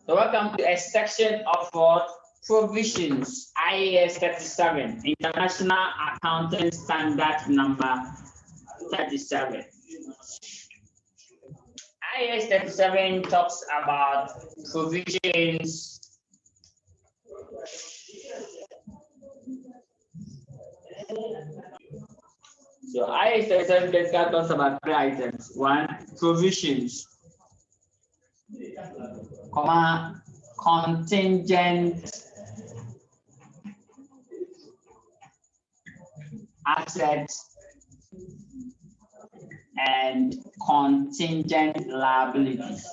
So welcome to a section of what? Provisions, IAS 37, International Accounting Standard number 37. IAS 37 talks about provisions. So IAS 37 talks about three items. One, provisions, comma, contingent assets and contingent liabilities.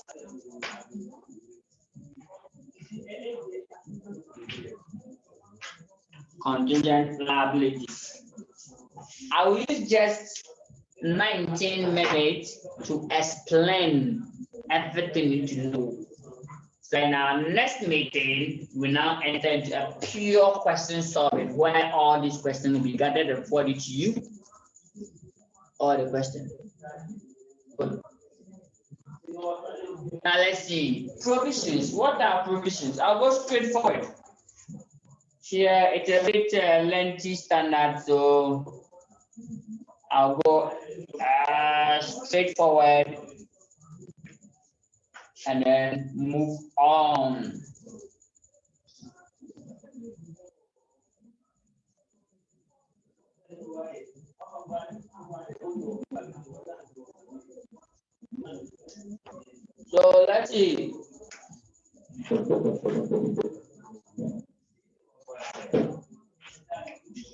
Contingent liabilities. I will use just 19 minutes to explain everything you need to know. So in our next meeting, we now enter into a pure question solving where all these questions will be gathered and forwarded to you. All the questions. Good. Now let's see. Provisions. What are provisions? I'll go straight forward. Here it's a bit lengthy standard, so I'll go straightforward and then move on. So let's see.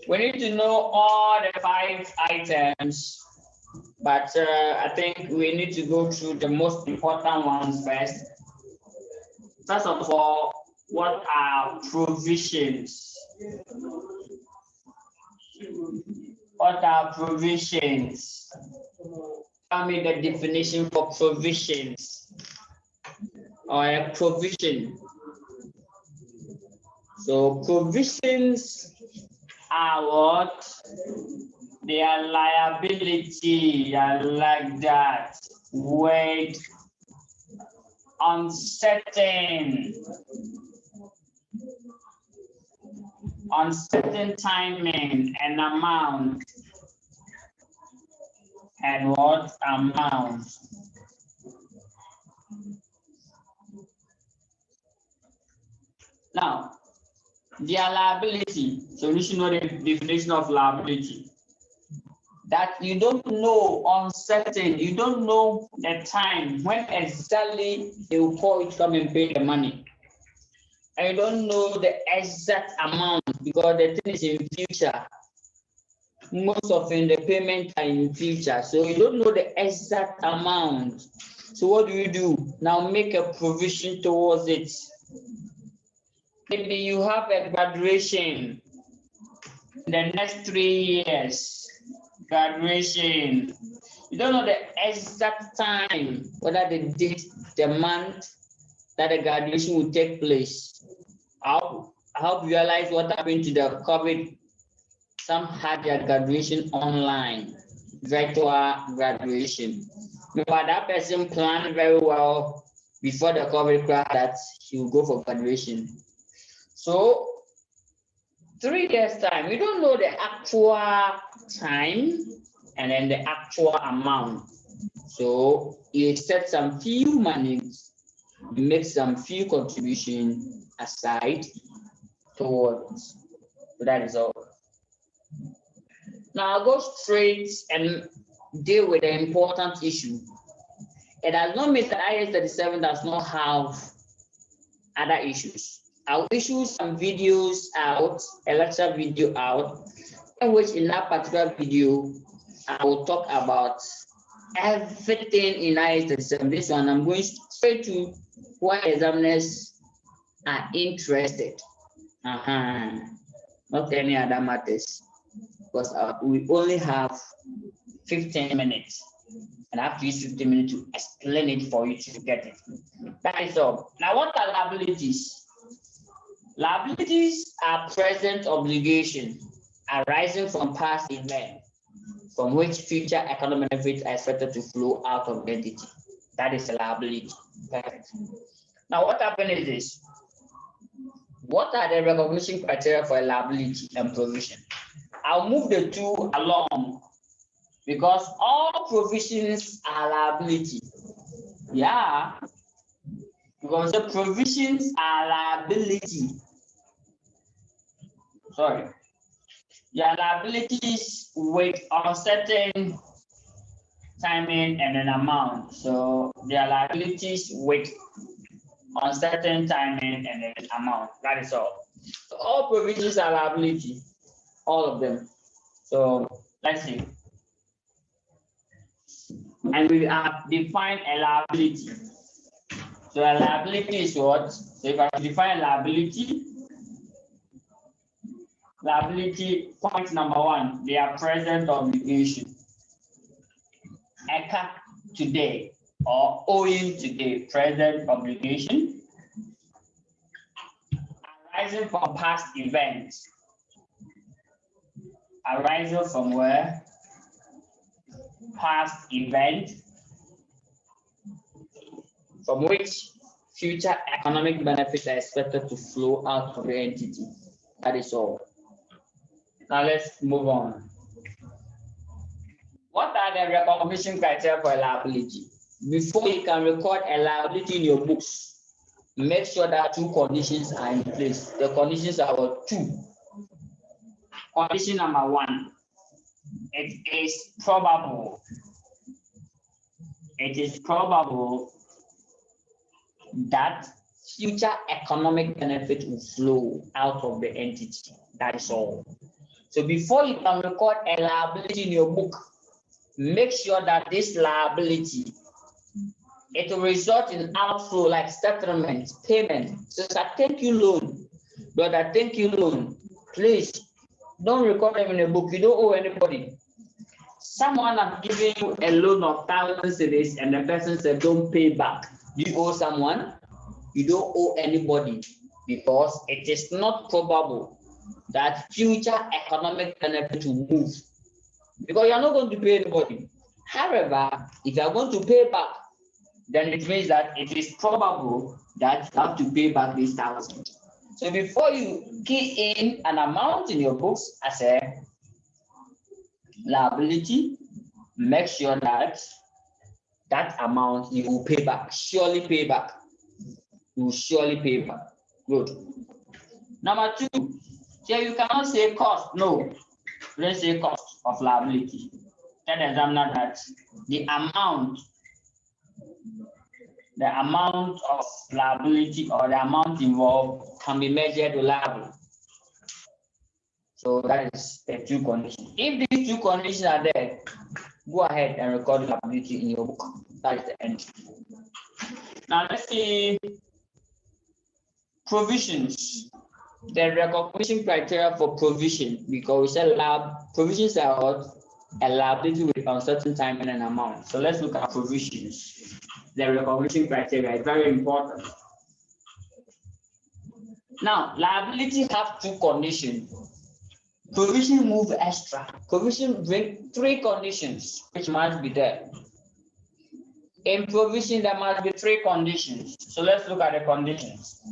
We need to know all the 5 items, but I think we need to go through the most important ones first. First of all, what are provisions? What are provisions? Tell me the definition for provisions or a provision. So provisions are what? They are liability, I like that. With uncertain timing and amount. And what amount? Now, their liability. So you should know the definition of liability. That you don't know, uncertain, you don't know the time when exactly they will call you to come and pay the money. And you don't know the exact amount because the thing is in future. Most often the payment are in future. So you don't know the exact amount. So what do? Now make a provision towards it. Maybe you have a graduation in the next 3 years. Graduation. You don't know the exact time, whether the date, the month that the graduation will take place. I hope you realize what happened to the COVID. Some had their graduation online, virtual graduation. But that person planned very well before the COVID crash that he will go for graduation. So 3 years time, you don't know the actual time and then the actual amount. So you set some few money, you make some few contribution aside towards. So that is all. Now I'll go straight and deal with the important issue. It does not mean that IAS 37 does not have other issues. I'll issue some videos out, a lecture video out, in which in that particular video, I will talk about everything in IAS 37. This one, I'm going straight to why examiners are interested. Not any other matters, because we only have 15 minutes. And I have to use 15 minutes to explain it for you to get it. That is all. Now, what are liabilities? Liabilities are present obligations arising from past events from which future economic benefits are expected to flow out of the entity. That is a liability. Perfect. Now, what happened is this. What are the recognition criteria for liability and provision? I'll move the two along because all provisions are liability. Yeah, because the provisions are liability. Sorry. Yeah, liabilities with uncertain timing and an amount. So their liabilities with uncertain timing and an amount. That is all. So all provisions are liability, all of them. So let's see. And we have defined a liability. So a liability is what? So if I define liability, point number one, they are present obligation. Occur today or owing today, present obligation. Arising from past events. Arising from where? Past event. From which future economic benefits are expected to flow out of the entity. That is all. Now let's move on. What are the recognition criteria for a liability? Before you can record a liability in your books, make sure that two conditions are in place. The conditions are what? Two. Condition number one, it is probable. It is probable that future economic benefit will flow out of the entity. That is all. So before you can record a liability in your book, make sure that this liability, it will result in outflow like settlement, payment. So I thank you loan, brother, thank you loan. Please don't record them in a book. You don't owe anybody. Someone has given you a loan of thousands cedis and the person said don't pay back. You owe someone? You don't owe anybody because it is not probable that future economic benefit will move because you're not going to pay anybody. However, if you're going to pay back, then it means that it is probable that you have to pay back this thousand. So before you key in an amount in your books as a liability, make sure that that amount you will pay back, surely pay back. You will surely pay back. Good. Number two, here you cannot say cost. No, let's say cost of liability. Tell the examiner that the amount of liability or the amount involved can be measured reliably. So that is the two conditions. If these two conditions are there, go ahead and record liability in your book. That is the end. Now let's see provisions. The recognition criteria for provision, because we said provisions are what? A liability with uncertain time and an amount. So let's look at provisions. The recognition criteria is very important. Now, liability have two conditions. Provision move extra. Provision bring three conditions which must be there. In provision, there must be three conditions. So let's look at the conditions.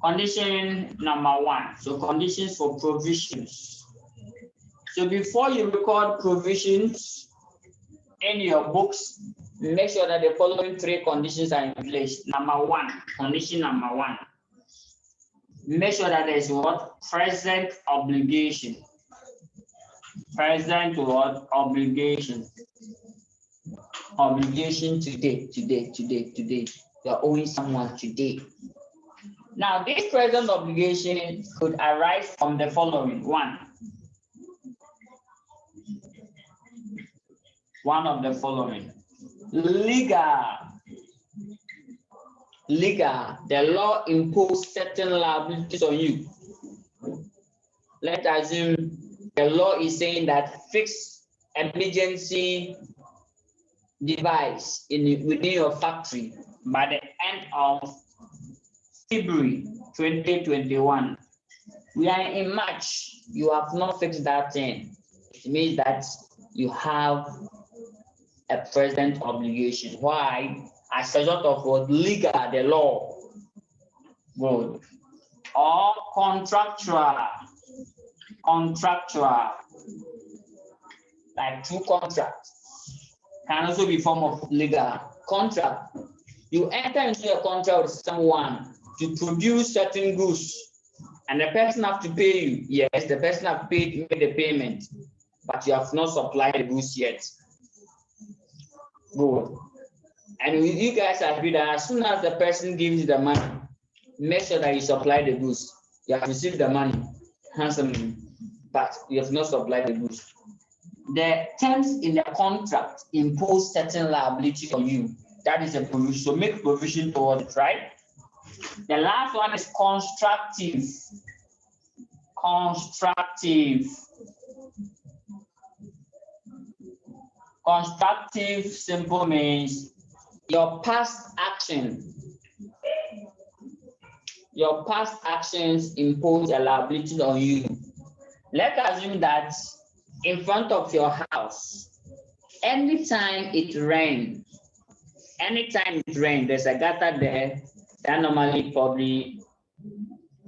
Condition number one. So conditions for provisions. So before you record provisions in your books, make sure that the following three conditions are in place. Number one, condition number one. Make sure that there is what? Present obligation. Present what? Obligation. Obligation today. You are owing someone today. Now, this present obligation could arise from the following. One of the following. Legal, the law imposed certain liabilities on you. Let's assume the law is saying that fixed emergency device within your factory by the end of February 2021. We are in March. You have not fixed that thing. It means that you have a present obligation. Why? as a result of what? Legal, the law. Good. Or contractual, like through contract, can also be form of legal contract. You enter into a contract with someone to produce certain goods, and the person have to pay you. Yes, the person have made the payment, but you have not supplied the goods yet. Good. And you guys agree that as soon as the person gives you the money, make sure that you supply the goods. You have received the money handsomely, but you have not supplied the goods. The terms in the contract impose certain liability on you. That is a provision. So make provision towards it, right? The last one is constructive. Constructive simple means your past actions impose a liability on you. Let's assume that in front of your house, anytime it rains, there's a gutter there that normally probably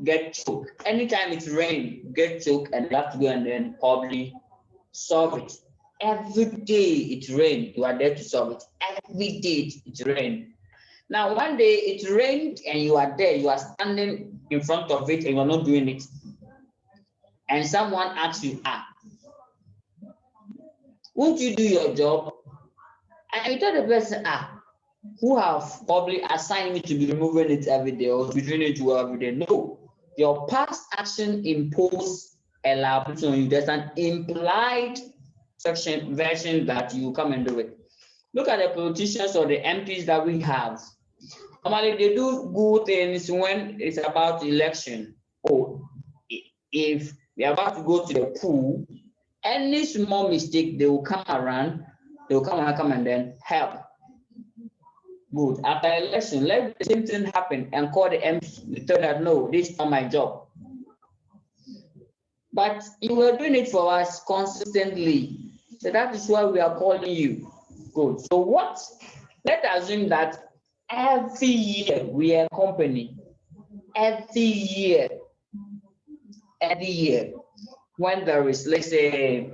get choked. Anytime it rains, get choked, and you have to go and then probably solve it. Every day it rains, you are there to solve it. Every day it rains. Now, one day it rained and you are there, you are standing in front of it and you are not doing it. And someone asks you, won't you do your job? And you tell the person, who have probably assigned me to be removing it every day or to be doing it every day. No, your past action impose a liability on you. There's an implied version that you come and do it. Look at the politicians or the MPs that we have. Normally, they do good things when it's about election. Or if they're about to go to the pool, any small mistake, they will come around, come and then help. Good. After election, let the same thing happen and call the MP. They tell that, no, this is not my job. But you were doing it for us consistently. So that is why we are calling you. Good. So what? Let's assume that every year we are a company. Every year, when there is, let's say,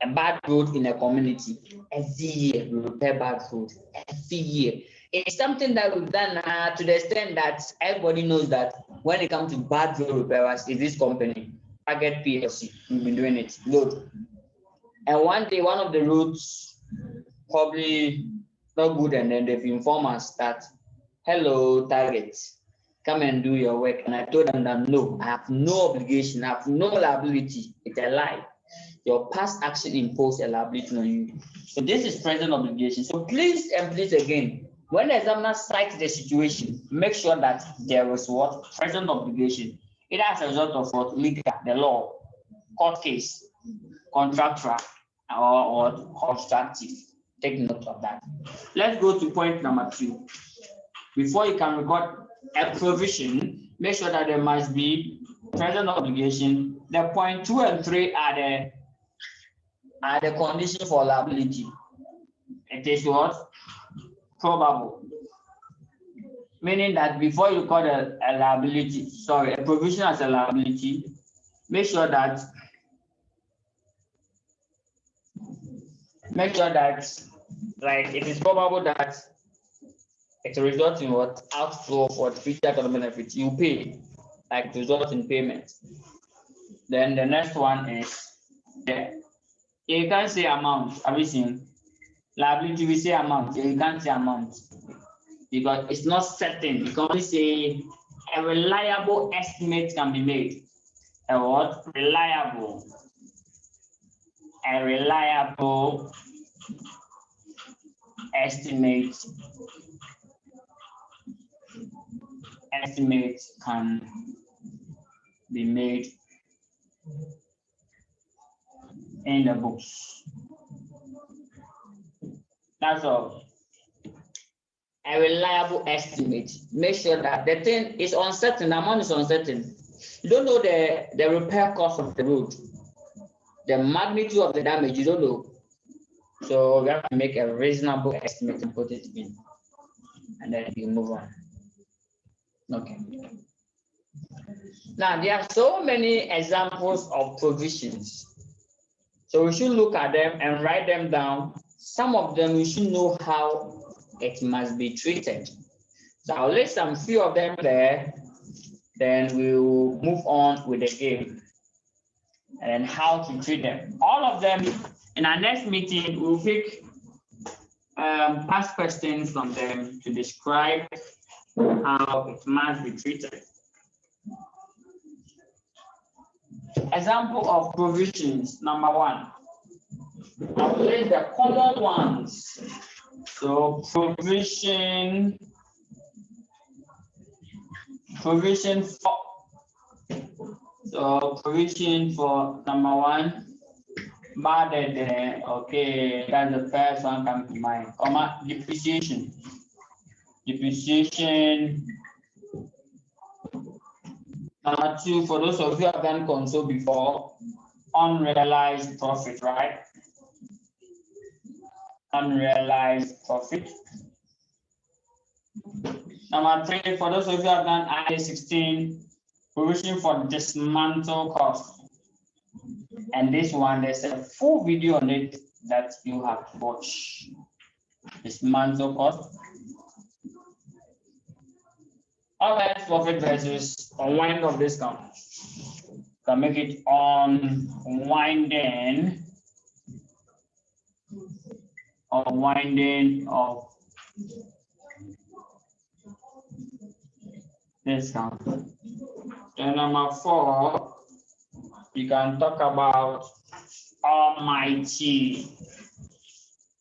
a bad road in a community, every year we repair bad road. Every year. It's something that we've done to the extent that everybody knows that when it comes to bad road repairers, it's this company, Target PLC. We've been doing it. Good. And one day, one of the roads probably not good, and then they've informed us that, hello, Target, come and do your work. And I told them that no, I have no obligation, I have no liability. It's a lie. Your past action imposed a liability on you. So this is present obligation. So please and please again, when the examiner cites the situation, make sure that there is what? Present obligation. Either as a result of what? Legal, the law, court case, contractual, or constructive. Take note of that. Let's go to point number 2. Before you can record a provision, make sure that there must be present obligation. The point 2 and 3 are the condition for liability. It is what? Probable. Meaning that before you record a liability, a provision as a liability, make sure that like it is probable that it will result in what? Outflow for future economic benefits. You pay, like result in payment. Then the next one is you can't say amount. Have you seen? Liability, we say amount. You can't say amount because it's not certain. You can only say a reliable estimate can be made. A what? Reliable. A reliable estimate can be made in the books. That's all. A reliable estimate. Make sure that the thing is uncertain, the amount is uncertain. You don't know the repair cost of the road, the magnitude of the damage, you don't know. So we have to make a reasonable estimate and put it in, and then you move on. Okay. Now there are so many examples of provisions. So we should look at them and write them down. Some of them we should know how it must be treated. So I'll list some few of them there, then we'll move on with the game and how to treat them. All of them in our next meeting, we'll pick past questions from them to describe how it must be treated. Example of provisions, number one. I'll list the common ones. So provision for, so provision for number one, okay, that's the first one comes to mind. Comma, depreciation. Number two, for those of you who have done console before, unrealized profit, right? Unrealized profit. Number three, for those of you who have done IAS 16, provision for dismantle cost. And this one, there's a full video on it that you have to watch. Dismantle cost. Unrealized profit versus unwind of discount. Can make it unwinding of discount. Then number four, you can talk about almighty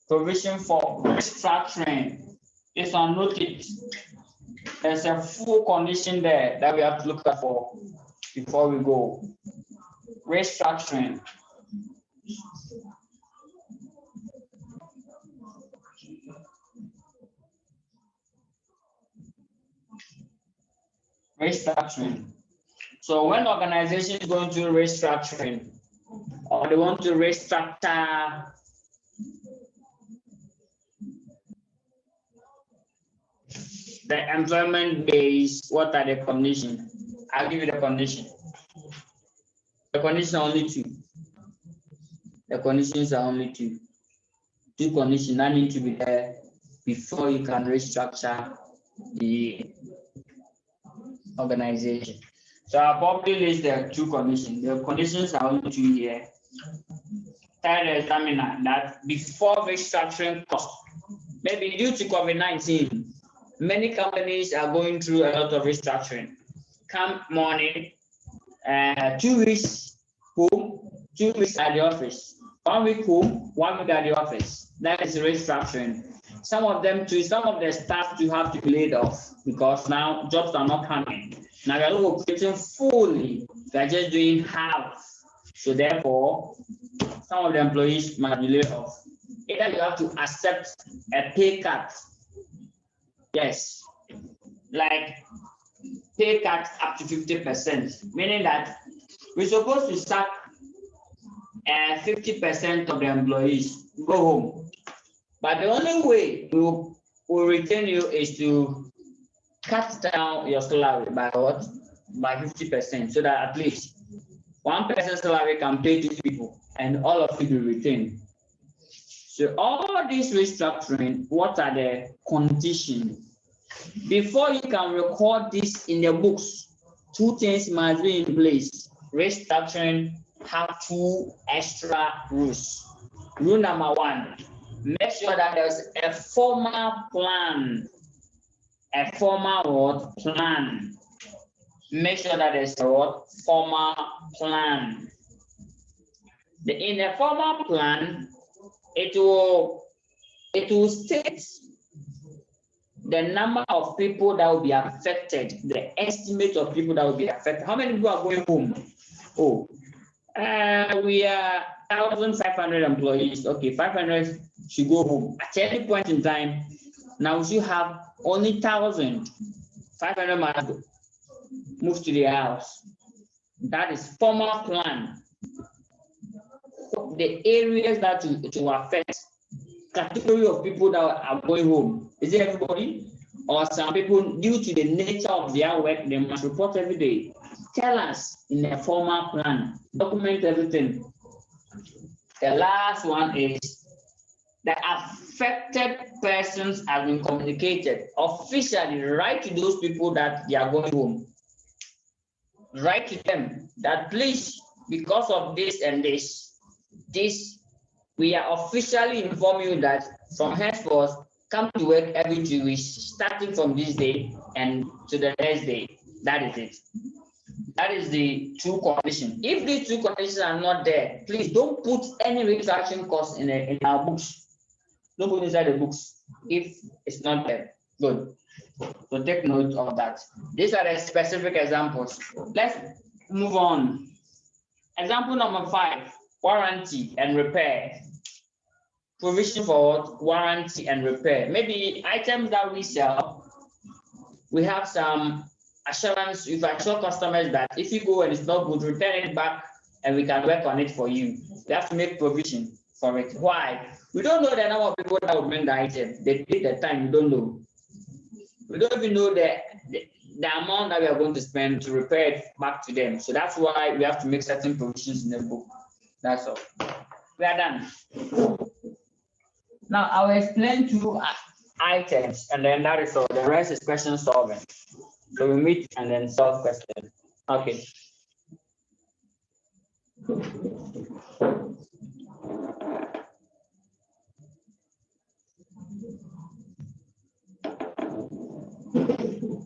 provision for restructuring. It's on notice. There's a full condition there that we have to look at for before we go. Restructuring. Restructuring. So when organization is going to restructuring, or they want to restructure the employment base, what are the conditions? I'll give you the condition. The conditions are only two. The conditions are only two. Two conditions that need to be there before you can restructure the organization. So I'll probably list the two conditions. The conditions are only two here. Tell the examiner that before restructuring cost, maybe due to COVID-19, many companies are going through a lot of restructuring. Come morning, 2 weeks home, 2 weeks at the office. 1 week home, 1 week at the office. That is restructuring. Some of them too, some of the staff do have to be laid off because now jobs are not coming. Now we are not operating fully, we are just doing half. So therefore, some of the employees might be laid off. Either you have to accept a pay cut. Yes, like pay cut up to 50%, meaning that we're supposed to sack 50% of the employees, go home. But the only way we will retain you is to cut down your salary by what? By 50%, so that at least one person's salary can pay 2 people and all of you will retain. So all this restructuring, what are the conditions? Before you can record this in the books, two things must be in place. Restructuring have two extra rules. Rule number one, make sure that there's a formal plan. A formal plan. Make sure that there's a formal plan. In the formal plan, it will state the number of people that will be affected, the estimate of people that will be affected. How many people are going home? Oh, we are 1,500 employees. Okay, 500 should go home. At any point in time, now we should have only 1,500 must move to their house. That is formal plan. The areas that to affect category of people that are going home? Is it everybody? Or some people, due to the nature of their work, they must report every day? Tell us in a formal plan, document everything. The last one is the affected persons have been communicated officially. Write to those people that they are going home. Write to them that please, because of this and this, we are officially informing you that from henceforth, come to work every 2 weeks, starting from this day and to the next day. That is it. That is the two conditions. If these two conditions are not there, please don't put any retraction cost in our books. Don't put inside the books if it's not there. Good. So take note of that. These are the specific examples. Let's move on. Example number 5, warranty and repair. Provision for warranty and repair. Maybe items that we sell, we have some assurance. If I assure customers that if you go and it's not good, return it back and we can work on it for you. We have to make provision for it. Why? We don't know the number of people that will bring the item. They take the time, we don't know. We don't even know the amount that we are going to spend to repair it back to them. So that's why we have to make certain provisions in the book. That's all. We are done. Now I will explain 2 items and then that is all. The rest is question solving. So we meet and then solve question. Okay.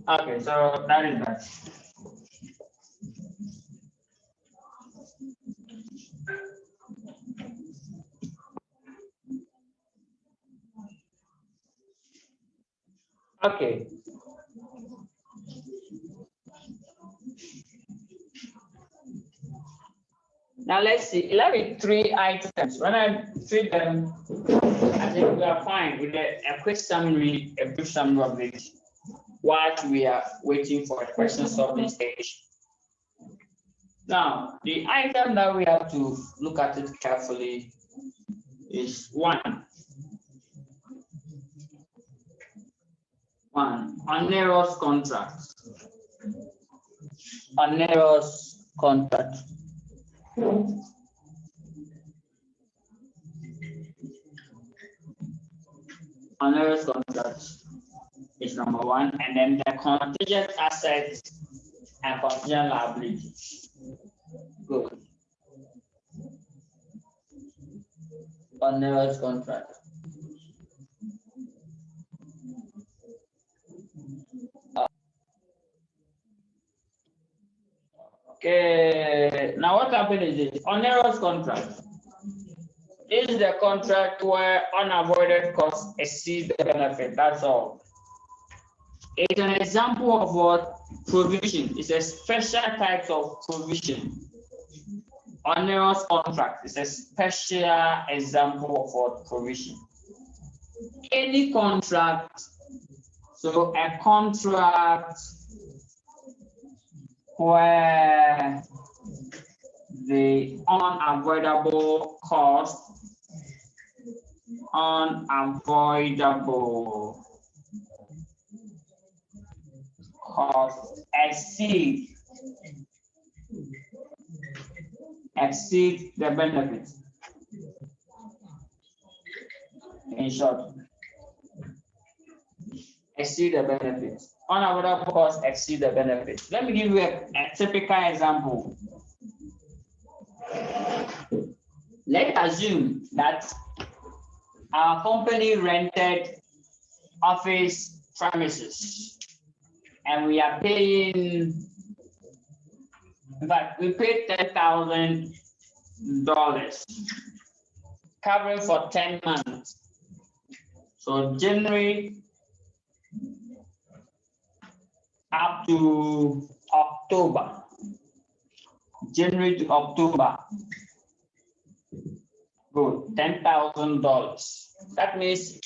Okay, so that is that. Okay. Now let's see. 3 items. When I treat them, I think we are fine with a quick summary, a brief summary of it, while we are waiting for a question solving stage. Now, the item that we have to look at it carefully is 1, onerous contract. Onerous contract. Onerous contract is number 1, and then the contingent assets and contingent liabilities. Good. Onerous contract. Okay, now what happened is this onerous contract. This is the contract where unavoided costs exceed the benefit. That's all. It's an example of what provision. It's a special type of provision. Onerous contract is a special example of what provision. Any contract, so a contract where the unavoidable cost exceed the benefit. In short, exceed the benefit. Unavoidable costs exceed the benefit. Let me give you a typical example. Let's assume that our company rented office premises and we are paying, in fact, we paid $10,000 covering for 10 months. So January up to October. January to October. Good, $10,000. That means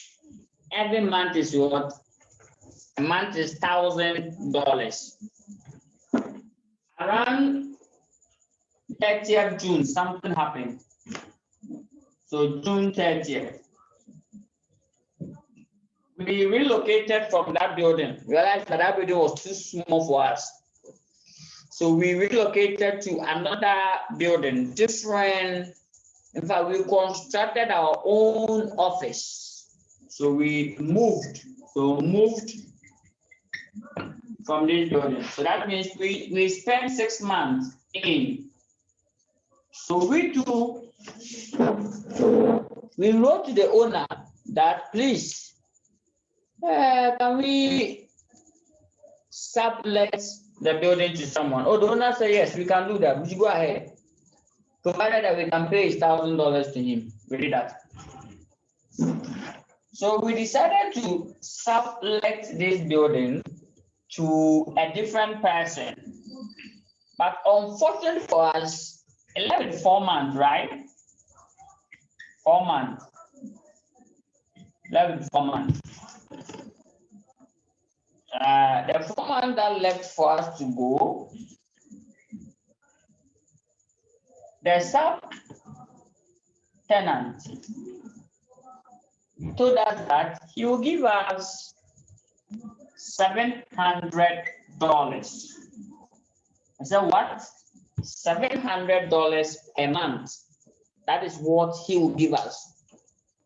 every month is what? A month is $1,000. Around 30th June, something happened. So June 30th, we relocated from that building. Realized that building was too small for us. So we relocated to another building, different. In fact, we constructed our own office. So we moved. Moved from this building. So that means we spent 6 months in. So we wrote to the owner that please, can we sublet the building to someone? Oh, the owner said yes, we can do that. We should go ahead, provided that we can pay $1,000 to him. We did that. So we decided to sublet this building to a different person. But unfortunately for us, 4 months, right? 4 months. 4 months. The 4 months that left for us to go, the sub-tenant told us that he will give us $700. I said, what? $700 a month. That is what he will give us.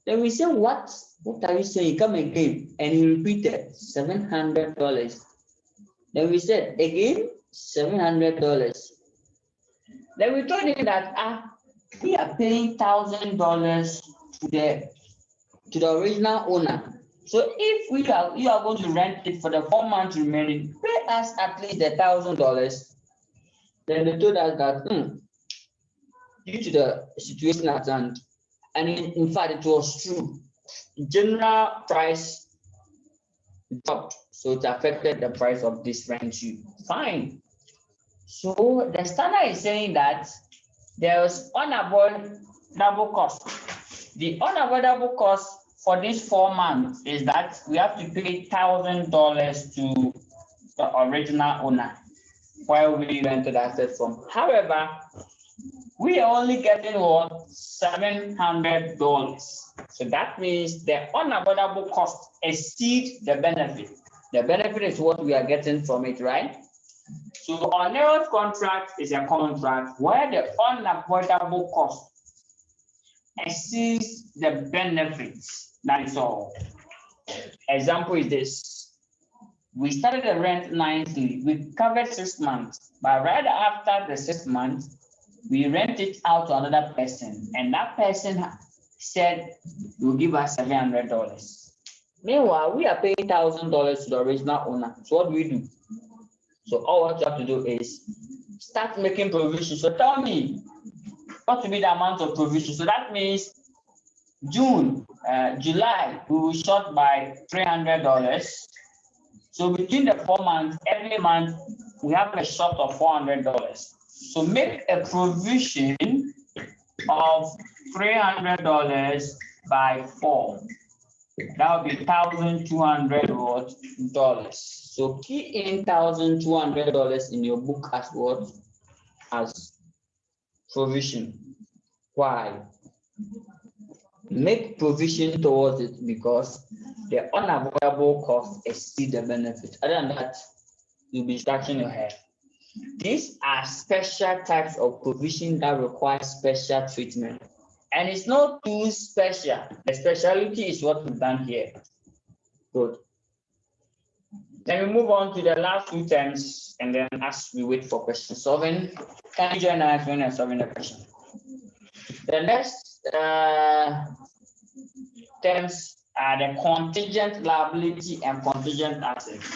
Then we said, what? What are you saying? Come again. And he repeated, $700. Then we said, again, $700. Then we told him that we are paying $1,000 to the original owner. So if you are going to rent it for the 4 months remaining, pay us at least $1,000. Then they told us that due to the situation at hand, and in fact it was true, general price dropped, so it affected the price of this rent too. Fine. So the standard is saying that there is unavoidable cost. The unavoidable cost for this 4 months is that we have to pay $1,000 to the original owner where we rented asset from. However, we are only getting what? $700. So that means the unavoidable cost exceeds the benefit. The benefit is what we are getting from it, right? So our onerous contract is a contract where the unavoidable cost exceeds the benefits. That is all. Example is this. We started the rent nicely. We covered 6 months, but right after the 6 months, we rent it out to another person, and that person said will give us $700. Meanwhile, we are paying $1,000 to the original owner. So what do we do? So all what you have to do is start making provisions. So tell me what will be the amount of provision. So that means July, we will short by $300. So between the 4 months, every month we have a short of $400. So make a provision of $300 by 4. That would be $1,200. So key in $1,200 in your book as what? As provision. Why? Make provision towards it because the unavoidable cost exceeds the benefit. Other than that, you'll be scratching your head. These are special types of provision that require special treatment. And it's not too special. The specialty is what we've done here. Good. Then we move on to the last 2 terms, and then as we wait for question solving, can you join us when you're solving the question? The next terms are the contingent liability and contingent assets.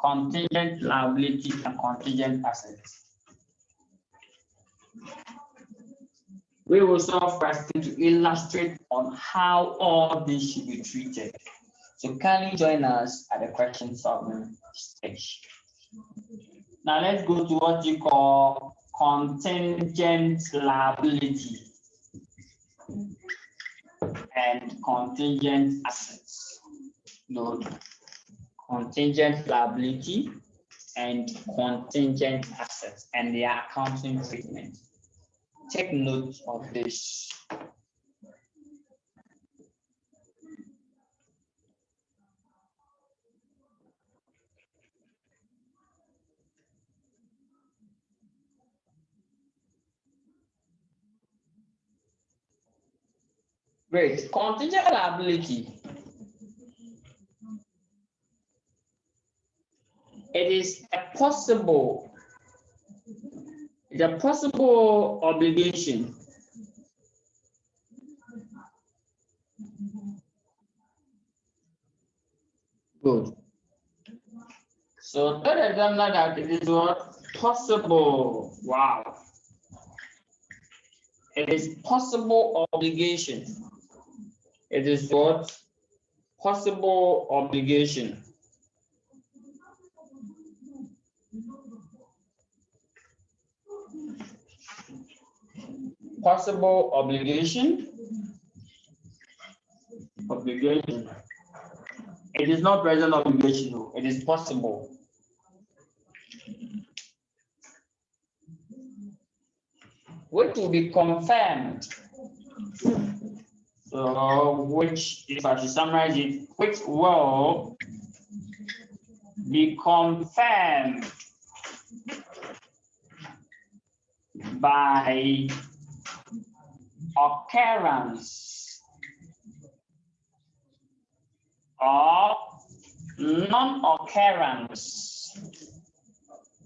Contingent liability and contingent assets. We will solve question to illustrate on how all these should be treated. So kindly join us at the question solving stage. Now let's go to what you call contingent liability and contingent assets. Good. Contingent liability and contingent assets and their accounting treatment. Take note of this. Great. Contingent liability. It is a possible obligation good. So third examiner that it is what possible. Wow. It is possible obligation. It is what possible obligation. Possible obligation. Obligation. It is not present obligation. It is possible. Which will be confirmed. So, which, if I should summarize it, which will be confirmed by occurrence or non-occurrence.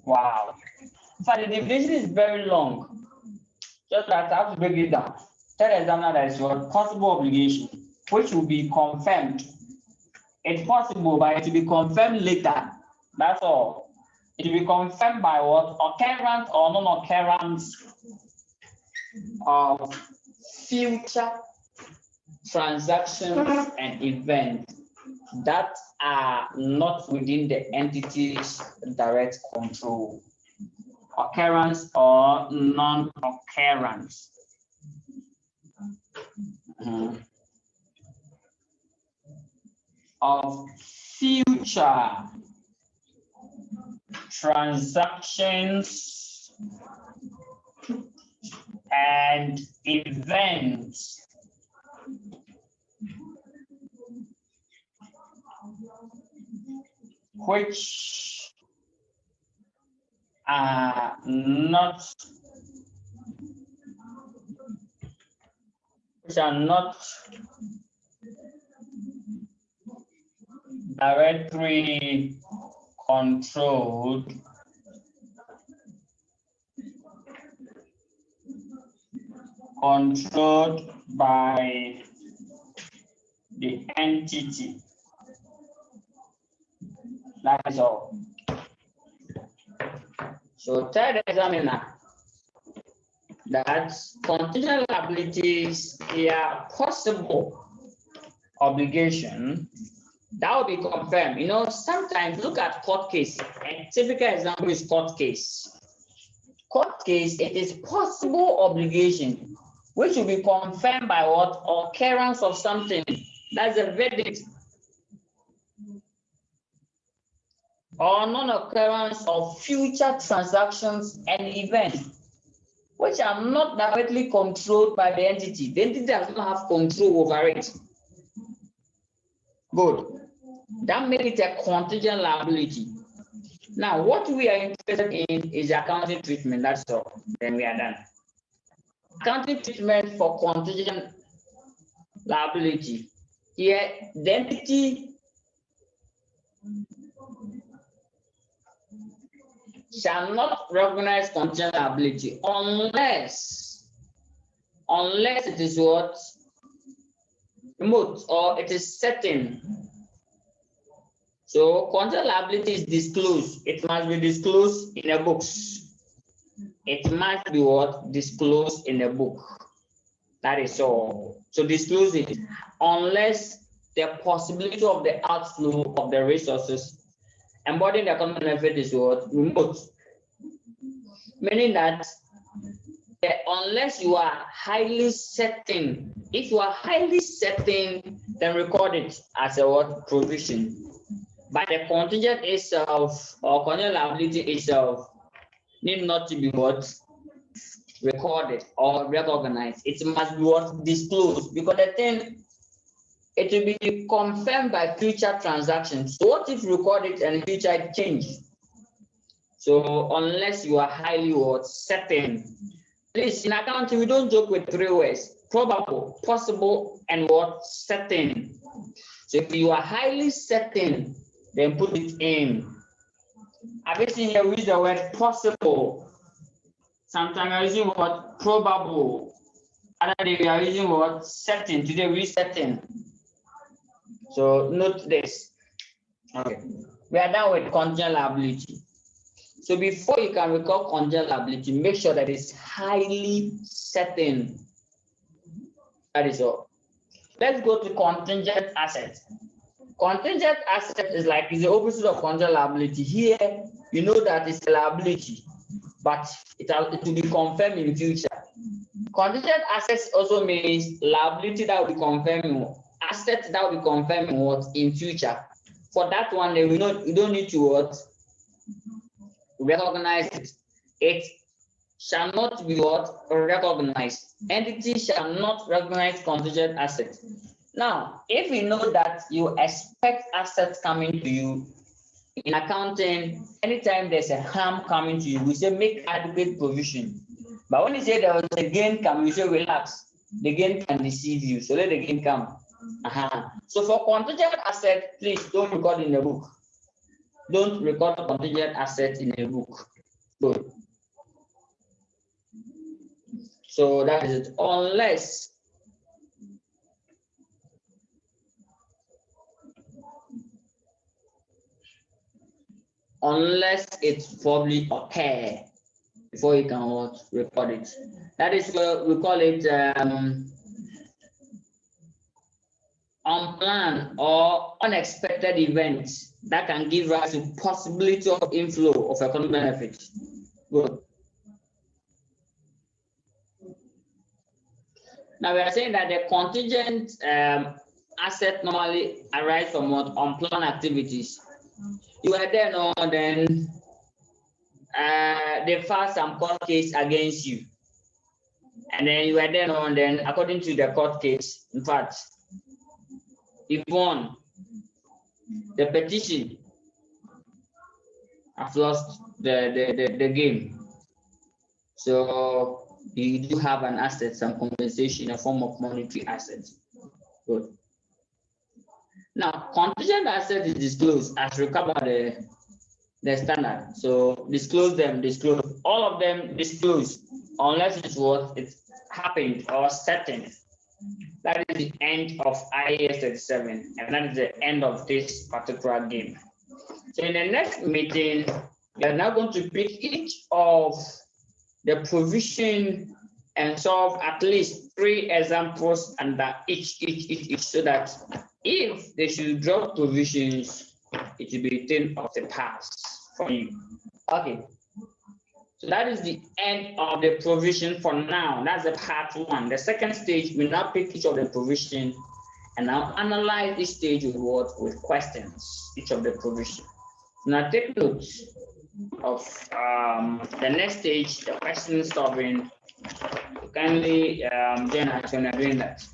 Wow. So the definition is very long. Just that I have to break it down. Third examiner that is what possible obligation, which will be confirmed. It's possible, but it will be confirmed later. That's all. It will be confirmed by what? Occurrence or non-occurrence of future transactions and events that are not within the entity's direct control. Occurrence or non-occurrence. Of future transactions and events which are not directly controlled by the entity. That is all. So third examiner, that contingent liabilities are possible obligation that will be confirmed. You know, sometimes look at court case. A typical example is court case. Court case, it is possible obligation, which will be confirmed by what? Occurrence of something. That's a verdict. Or non-occurrence of future transactions and events, which are not directly controlled by the entity. The entity does not have control over it. Good. That makes it a contingent liability. Now, what we are interested in is accounting treatment. That's all. Then we are done. Accounting treatment for contingent liability. Here, the entity shall not recognize contingent liability unless it is what? Remote or it is certain. So contingent liability is disclosed. It must be disclosed in a books. It must be what? Disclosed in a book. That is all. So disclose it unless the possibility of the outflow of the resources embodying the common benefit is what? Remote. Meaning that unless you are highly certain, if you are highly certain, then record it as a what? Provision. But the contingent itself or contingent liability itself need not to be what? Recorded or recognized. It must be what? Disclosed, because the thing, it will be confirmed by future transactions. So what if recorded and future it changed? So unless you are highly what? Certain. Please, in accounting, we don't joke with 3 words. probable, possible, and what? Certain. So if you are highly certain, then put it in. Have you seen here we use the word possible? Sometimes we are using what? Probable. Other day we are using what? Certain. Today we use certain. So note this. Okay. We are done with contingent liability. So before you can record contingent liability, make sure that it's highly certain. That is all. Let's go to contingent assets. Contingent asset is like the opposite of contingent liability. Here, you know that it's a liability, but it will be confirmed in future. Contingent assets also means liability that will be confirmed, asset that will be confirmed what in future. For that one, you don't need to what? Recognize it. It shall not be what? Recognized. Entity shall not recognize contingent assets. Now, if we know that you expect assets coming to you in accounting, anytime there's a harm coming to you, we say make adequate provision. But when you say there was a gain coming, you say relax. The gain can deceive you, so let the gain come. So for contingent asset, please don't record in the book. Don't record contingent assets in a book. Good. So that is it. Unless it's probably occur before you can record it. That is what we call it unplanned or unexpected events that can give rise to possibility of inflow of economic benefit. Good. Now we are saying that the contingent asset normally arise from what? Unplanned activities. You are there, no, then they filed some court case against you. And then you are there, no, and then according to the court case, in fact, if won the petition, I've lost the game. So you do have an asset, some compensation in a form of monetary assets. Good. Now, contingent asset is disclosed as recovered the standard. So disclose all of them disclose, unless it's what it's happened or certain. That is the end of IAS 37, and that is the end of this particular game. So in the next meeting, we are now going to pick each of the provision and solve at least 3 examples under each, so that if they should drop provisions, it will be a thing of the past for you. Okay. So that is the end of the provision for now. That's the part 1. The second stage, we now pick each of the provision and now analyze this stage with what? With questions, each of the provision. Now take note of the next stage, the question solving. Kindly join us when you're doing that.